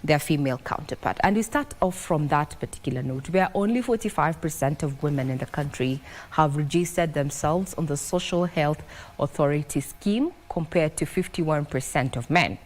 their female counterpart. And we start off from that particular note, where only 45% of women in the country have registered themselves on the Social Health Authority scheme compared to 51% of men.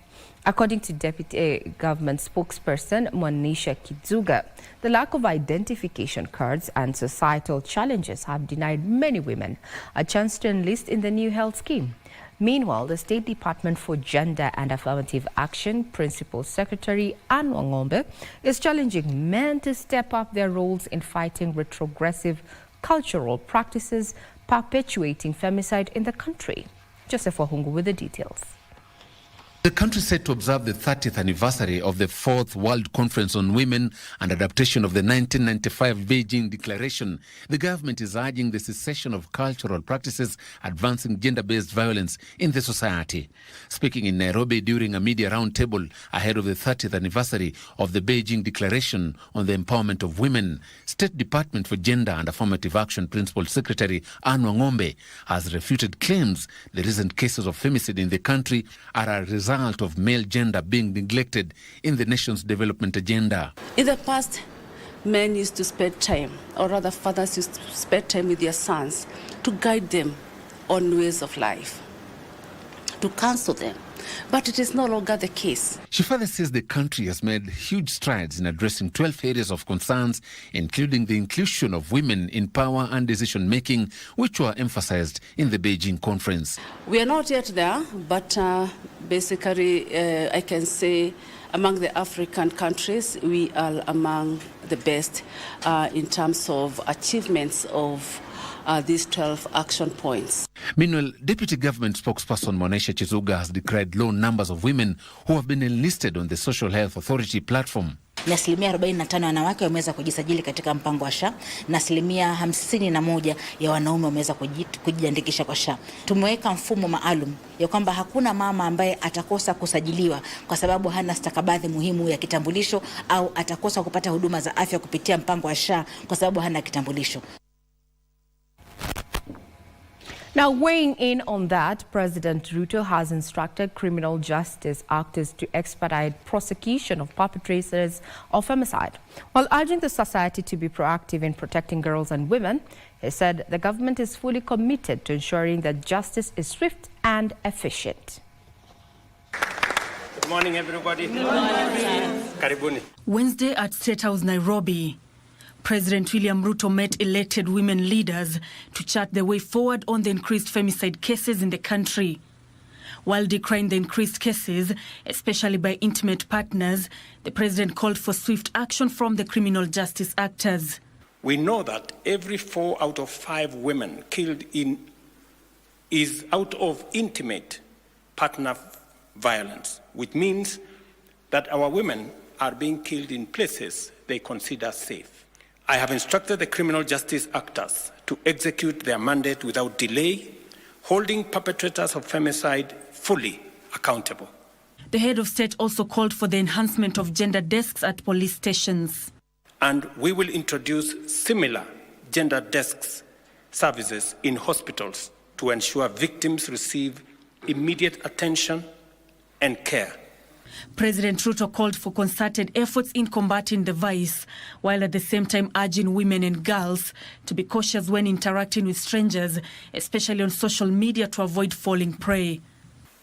According to Deputy Government spokesperson Monisha Kizuga, the lack of identification cards and societal challenges have denied many women a chance to enlist in the new health scheme. Meanwhile, the State Department for Gender and Affirmative Action Principal Secretary Anne Wangombe is challenging men to step up their roles in fighting retrogressive cultural practices perpetuating femicide in the country. Joseph Wahungu with the details. The country is set to observe the 30th anniversary of the 4th World Conference on Women and adaptation of the 1995 Beijing Declaration. The government is urging the cessation of cultural practices advancing gender-based violence in the society. Speaking in Nairobi during a media roundtable ahead of the 30th anniversary of the Beijing Declaration on the Empowerment of Women, State Department for Gender and Affirmative Action Principal Secretary Anne Wangombe has refuted claims the recent cases of femicide in the country are a result of male gender being neglected in the nation's development agenda. In the past, men used to spend time, or rather fathers used to spend time with their sons to guide them on ways of life, to counsel them. But it is no longer the case. She further says the country has made huge strides in addressing 12 areas of concerns, including the inclusion of women in power and decision-making, which were emphasized in the Beijing conference. We are not yet there, but basically I can say among the African countries, we are among the best in terms of achievements of these 12 action points. Meanwhile, Deputy Government spokesperson Monisha Kizuga has decried low numbers of women who have been enlisted on the Social Health Authority platform. Ni asilimia 45 wanawake wameweza kujisajili katika mpango wa SHA na asilimia 51 ya wanaume wameweza kujiandikisha kwa SHA. Tumeweka mfumo maalum ya kwamba hakuna mama ambaye atakosa kusajiliwa kwa sababu hana stakabadhi muhimu ya kitambulisho au atakosa kupata huduma za afya kupitia mpango wa SHA kwa sababu hana kitambulisho. Now, weighing in on that, President Ruto has instructed criminal justice actors to expedite prosecution of perpetrators of femicide. While urging the society to be proactive in protecting girls and women, he said the government is fully committed to ensuring that justice is swift and efficient. Good morning, everybody. Good morning. Karibuni. Wednesday at State House, Nairobi, President William Ruto met elected women leaders to chart the way forward on the increased femicide cases in the country. While decrying the increased cases, especially by intimate partners, the president called for swift action from the criminal justice actors. We know that every 4 out of 5 women killed is out of intimate partner violence, which means that our women are being killed in places they consider safe. I have instructed the criminal justice actors to execute their mandate without delay, holding perpetrators of femicide fully accountable. The head of state also called for the enhancement of gender desks at police stations. And we will introduce similar gender desks services in hospitals to ensure victims receive immediate attention and care. President Ruto called for concerted efforts in combating the vice, while at the same time urging women and girls to be cautious when interacting with strangers, especially on social media, to avoid falling prey.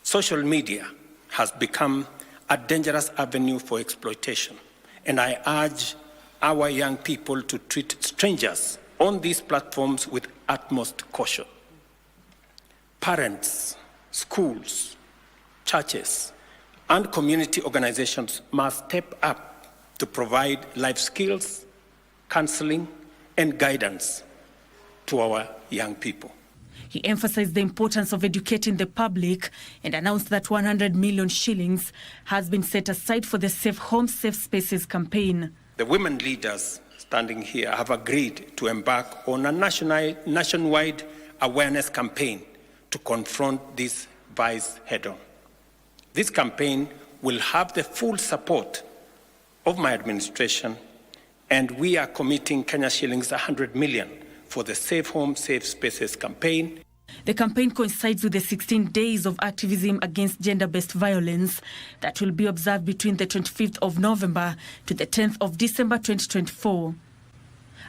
Social media has become a dangerous avenue for exploitation, and I urge our young people to treat strangers on these platforms with utmost caution. Parents, schools, churches, and community organizations must step up to provide life skills, counseling, and guidance to our young people. He emphasized the importance of educating the public and announced that 100 million shillings has been set aside for the Safe Homes, Safe Spaces campaign. The women leaders standing here have agreed to embark on a nationwide awareness campaign to confront this vice head-on. This campaign will have the full support of my administration, and we are committing Kenya shillings 100 million for the Safe Home, Safe Spaces campaign. The campaign coincides with the 16 days of activism against gender-based violence that will be observed between the 25th of November to the 10th of December 2024.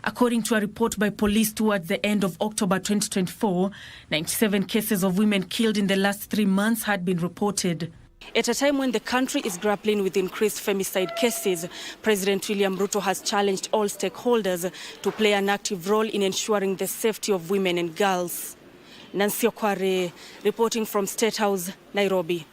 According to a report by police towards the end of October 2024, 97 cases of women killed in the last 3 months had been reported. At a time when the country is grappling with increased femicide cases, President William Ruto has challenged all stakeholders to play an active role in ensuring the safety of women and girls. Nancy Okware, reporting from State House, Nairobi.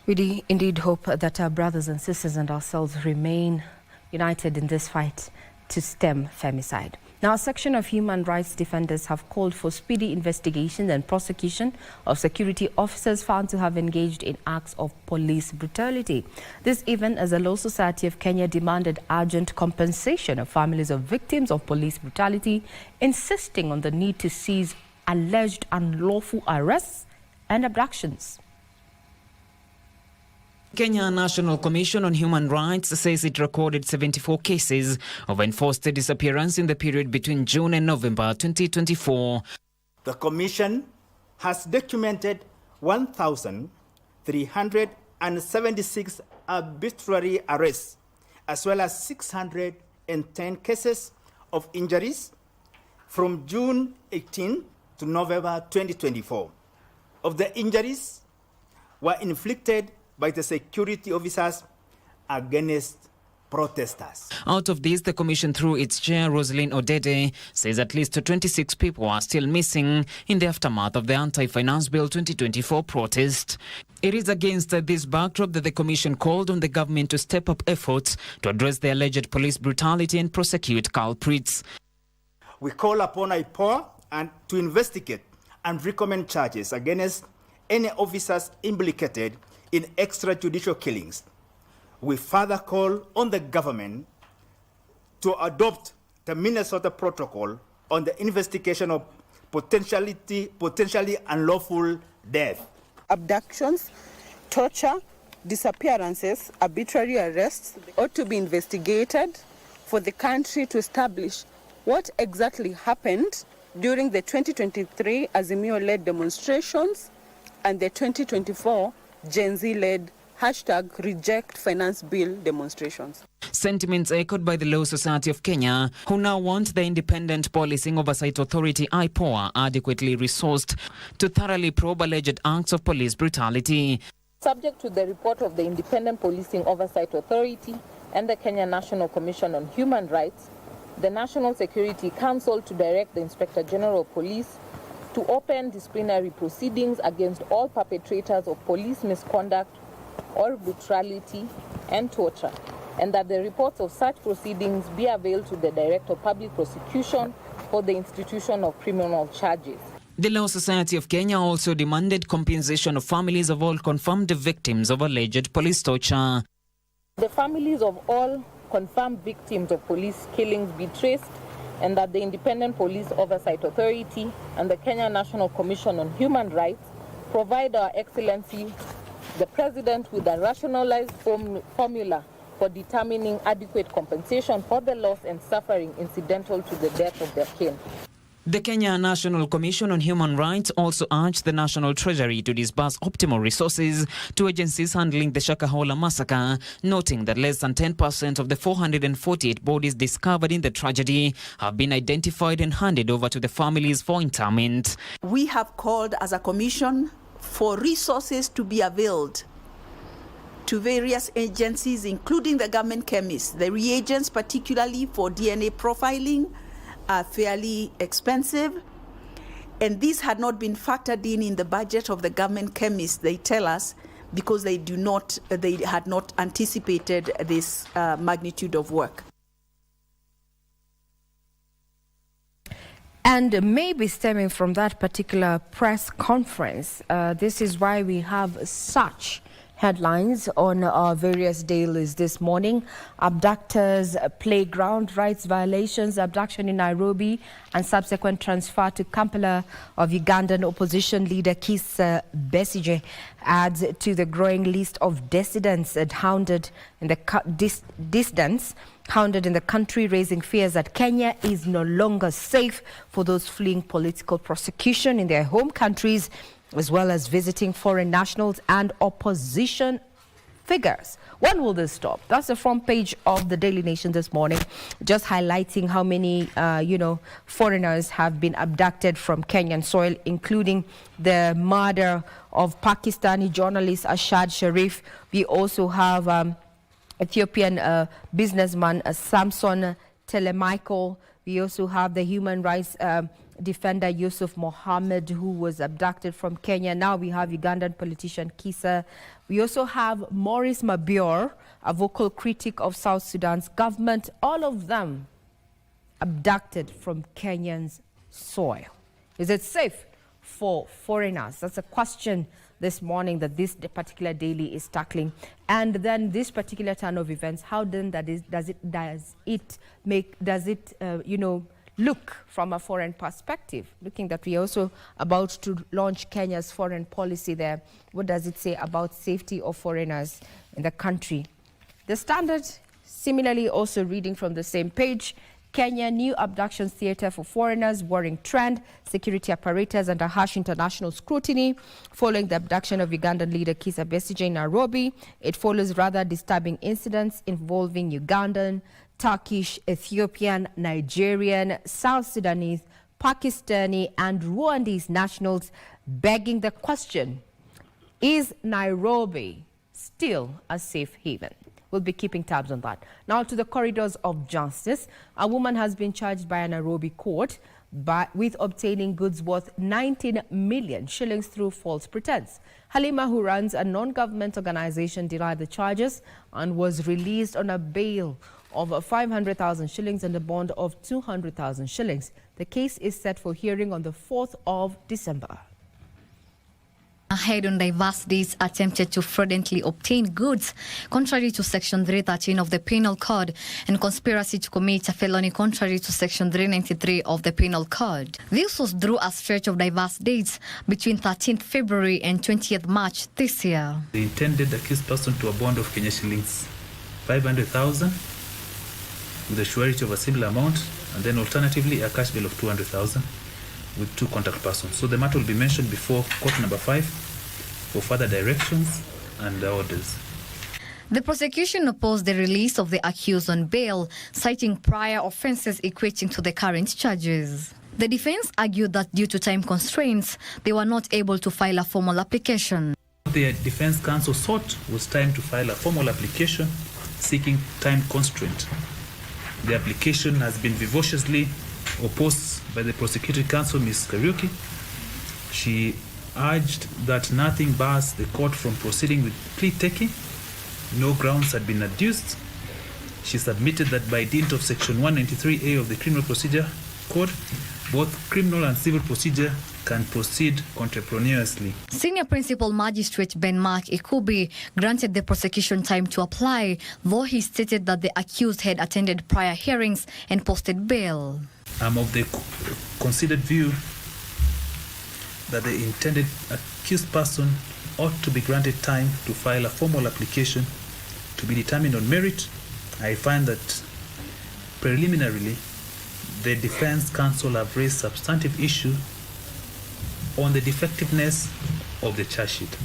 We indeed hope that our brothers and sisters and ourselves remain united in this fight to stem femicide. Now, a section of human rights defenders have called for speedy investigation and prosecution of security officers found to have engaged in acts of police brutality. This even as the Law Society of Kenya demanded urgent compensation of families of victims of police brutality, insisting on the need to cease alleged unlawful arrests and abductions. Kenya National Commission on Human Rights says it recorded 74 cases of enforced disappearance in the period between June and November 2024. The Commission has documented 1,376 arbitrary arrests, as well as 610 cases of injuries from June 18 to November 2024. Of the injuries were inflicted by the security officers against protesters. Out of these, the Commission, through its chair, Rosalyn Odede, says at least 26 people are still missing in the aftermath of the Anti-Finance Bill 2024 protest. It is against this backdrop that the Commission called on the government to step up efforts to address the alleged police brutality and prosecute culprits. We call upon IPOA and to investigate and recommend charges against any officers implicated in extrajudicial killings. We further call on the government to adopt the Minnesota Protocol on the investigation of potentially unlawful death. Abductions, torture, disappearances, arbitrary arrests ought to be investigated for the country to establish what exactly happened during the 2023 Azimio-led demonstrations and the 2024 Gen Z-led #RejectFinanceBill demonstrations. Sentiments echoed by the Law Society of Kenya, who now want the Independent Policing Oversight Authority IPOA adequately resourced to thoroughly probe alleged acts of police brutality. Subject to the report of the Independent Policing Oversight Authority and the Kenya National Commission on Human Rights, the National Security Council to direct the Inspector General of Police to open disciplinary proceedings against all perpetrators of police misconduct or brutality and torture, and that the reports of such proceedings be availed to the Director of Public Prosecution for the institution of criminal charges. The Law Society of Kenya also demanded compensation of families of all confirmed victims of alleged police torture. The families of all confirmed victims of police killings be traced, and that the Independent Police Oversight Authority and the Kenya National Commission on Human Rights provide Our Excellency the President with a rationalized formula for determining adequate compensation for the loss and suffering incidental to the death of their kin. The Kenya National Commission on Human Rights also urged the National Treasury to disburse optimal resources to agencies handling the Shakahola massacre, noting that less than 10% of the 448 bodies discovered in the tragedy have been identified and handed over to the families for interment. We have called as a commission for resources to be availed to various agencies, including the government chemists. The reagents, particularly for DNA profiling, are fairly expensive, and these had not been factored in the budget of the government chemists, they tell us, because they had not anticipated this magnitude of work. And maybe stemming from that particular press conference, this is why we have such headlines on our various dailies this morning. Abductors, playground rights violations, abduction in Nairobi, and subsequent transfer to Kampala of Ugandan opposition leader Kizza Besigye adds to the growing list of dissidents hounded in the dissidents hounded in the country, raising fears that Kenya is no longer safe for those fleeing political prosecution in their home countries, as well as visiting foreign nationals and opposition figures. When will this stop? That's the front page of the Daily Nation this morning, just highlighting how many, foreigners have been abducted from Kenyan soil, including the murder of Pakistani journalist Ashad Sharif. We also have Ethiopian businessman Samson Telemichael. We also have the human rights defender Yusuf Mohammed, who was abducted from Kenya. Now we have Ugandan politician Kisa. We also have Maurice Mabior, a vocal critic of South Sudan's government. All of them abducted from Kenyan's soil. Is it safe for foreigners? That's a question this morning that this particular daily is tackling. And then this particular turn of events, how then does it look from a foreign perspective? Looking that we are also about to launch Kenya's foreign policy there. What does it say about safety of foreigners in the country? The Standard, similarly also reading from the same page, Kenya, new abductions theater for foreigners, worrying trend, security apparatus under harsh international scrutiny. Following the abduction of Ugandan leader Kizza Besigye in Nairobi, it follows rather disturbing incidents involving Ugandan, Turkish, Ethiopian, Nigerian, South Sudanese, Pakistani and Rwandese nationals, begging the question, is Nairobi still a safe haven? We'll be keeping tabs on that. Now to the corridors of justice. A woman has been charged by a Nairobi court with obtaining goods worth 19 million shillings through false pretense. Halima, who runs a non-government organization, denied the charges and was released on a bail of 500,000 shillings and a bond of 200,000 shillings. The case is set for hearing on the 4th of December. Ahead on diverse days attempted to fraudulently obtain goods contrary to Section 313 of the Penal Code and conspiracy to commit a felony contrary to Section 393 of the Penal Code. This was through a stretch of diverse dates between 13th February and 20th March this year. The intended accused person to a bond of Kenya shillings 500,000 with a surety of a similar amount, and then alternatively a cash bill of 200,000 with two contact persons. So the matter will be mentioned before court number 5 for further directions and orders. The prosecution opposed the release of the accused on bail, citing prior offences equating to the current charges. The defence argued that due to time constraints, they were not able to file a formal application. What the defence counsel sought was time to file a formal application seeking time constraint. The application has been vivaciously opposed by the prosecuting counsel, Ms. Kariuki. She urged that nothing bars the court from proceeding with plea taking. No grounds had been adduced. She submitted that by dint of Section 193A of the Criminal Procedure Code, both criminal and civil procedure can proceed contemporaneously. Senior Principal Magistrate Ben Mark Ikubi granted the prosecution time to apply, though he stated that the accused had attended prior hearings and posted bail. I'm of the considered view that the intended accused person ought to be granted time to file a formal application to be determined on merit. I find that preliminarily the defense counsel have raised substantive issue on the defectiveness of the charge sheet.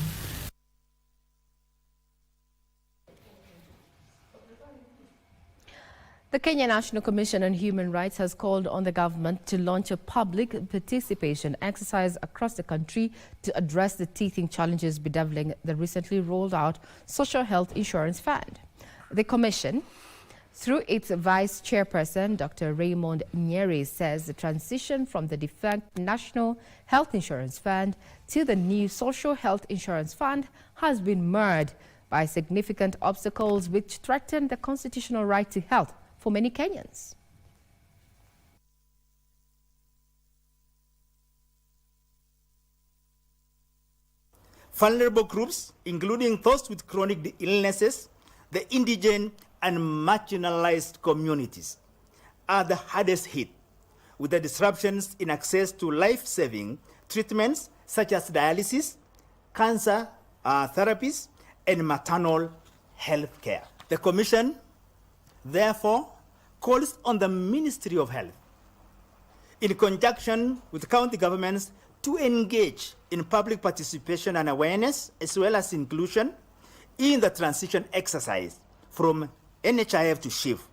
The Kenya National Commission on Human Rights has called on the government to launch a public participation exercise across the country to address the teething challenges bedeviling the recently rolled out Social Health Insurance Fund. The Commission, through its Vice Chairperson, Dr. Raymond Nyeri, says the transition from the defunct National Health Insurance Fund to the new Social Health Insurance Fund has been marred by significant obstacles which threaten the constitutional right to health for many Kenyans. Vulnerable groups, including those with chronic illnesses, the indigent and marginalized communities, are the hardest hit, with the disruptions in access to life-saving treatments such as dialysis, cancer therapies, and maternal health care. The Commission therefore calls on the Ministry of Health, in conjunction with county governments, to engage in public participation and awareness, as well as inclusion in the transition exercise from NHIF to SHIF,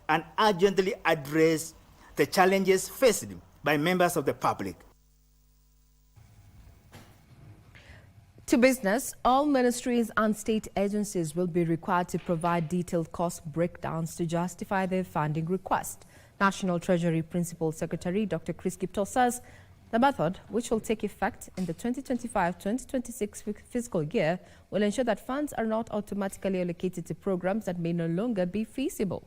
and urgently address the challenges faced by members of the public. To business, all ministries and state agencies will be required to provide detailed cost breakdowns to justify their funding request. National Treasury Principal Secretary Dr. Chris Kipto says the method, which will take effect in the 2025-2026 fiscal year, will ensure that funds are not automatically allocated to programs that may no longer be feasible.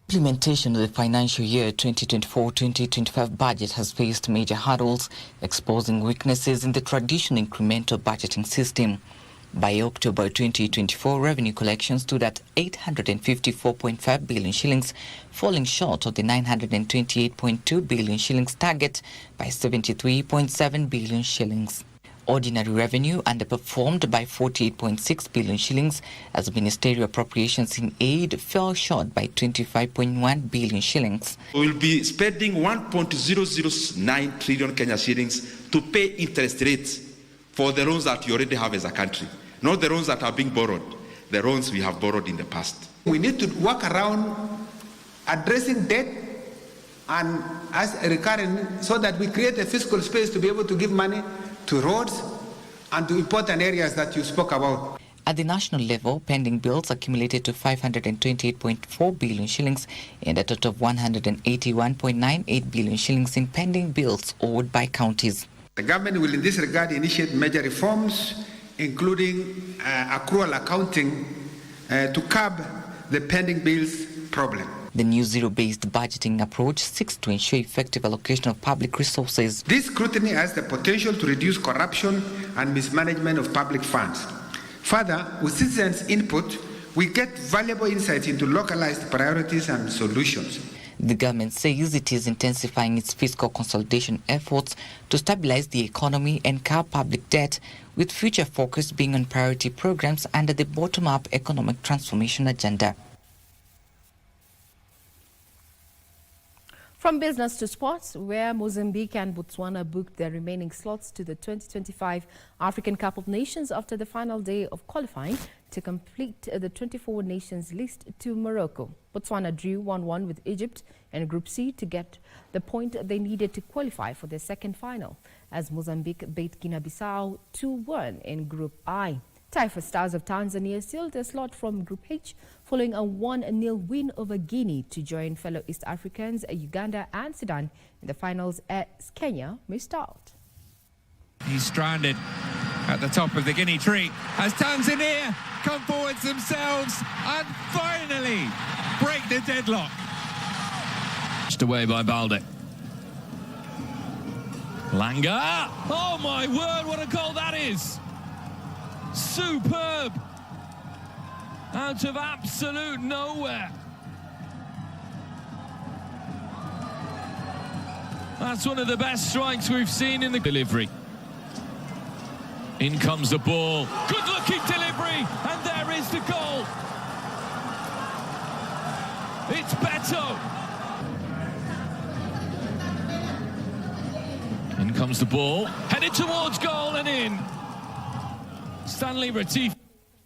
Implementation of the financial year 2024-2025 budget has faced major hurdles, exposing weaknesses in the traditional incremental budgeting system. By October 2024, revenue collection stood at 854.5 billion shillings, falling short of the 928.2 billion shillings target by 73.7 billion shillings. Ordinary revenue underperformed by 48.6 billion shillings as ministerial appropriations in aid fell short by 25.1 billion shillings. We will be spending 1.009 trillion Kenya shillings to pay interest rates for the loans that you already have as a country, not the loans that are being borrowed, the loans we have borrowed in the past. We need to work around addressing debt and as a recurring so that we create a fiscal space to be able to give money to roads and to important areas that you spoke about. At the national level, pending bills accumulated to 528.4 billion shillings and a total of 181.98 billion shillings in pending bills owed by counties. The government will in this regard initiate major reforms, including accrual accounting to curb the pending bills problem. The new zero-based budgeting approach seeks to ensure effective allocation of public resources. This scrutiny has the potential to reduce corruption and mismanagement of public funds. Further, with citizens' input, we get valuable insights into localized priorities and solutions. The government says it is intensifying its fiscal consolidation efforts to stabilize the economy and curb public debt, with future focus being on priority programs under the bottom-up economic transformation agenda. From business to sports, where Mozambique and Botswana booked their remaining slots to the 2025 African Cup of Nations after the final day of qualifying to complete the 24 nations list to Morocco. Botswana drew 1-1 with Egypt in Group C to get the point they needed to qualify for their second final, as Mozambique beat Guinea-Bissau 2-1 in Group I. Taifa Stars of Tanzania sealed their slot from Group H following a 1-0 win over Guinea to join fellow East Africans Uganda and Sudan in the finals as Kenya missed out. He's stranded at the top of the Guinea tree as Tanzania come forwards themselves and finally break the deadlock. Pushed away by Balde. Langa! Oh my word, what a goal that is! Superb! Out of absolute nowhere. That's one of the best strikes we've seen in the delivery. In comes the ball. Good looking delivery, and there is the goal. It's Beto. In comes the ball, headed towards goal and in. Stanley Retief.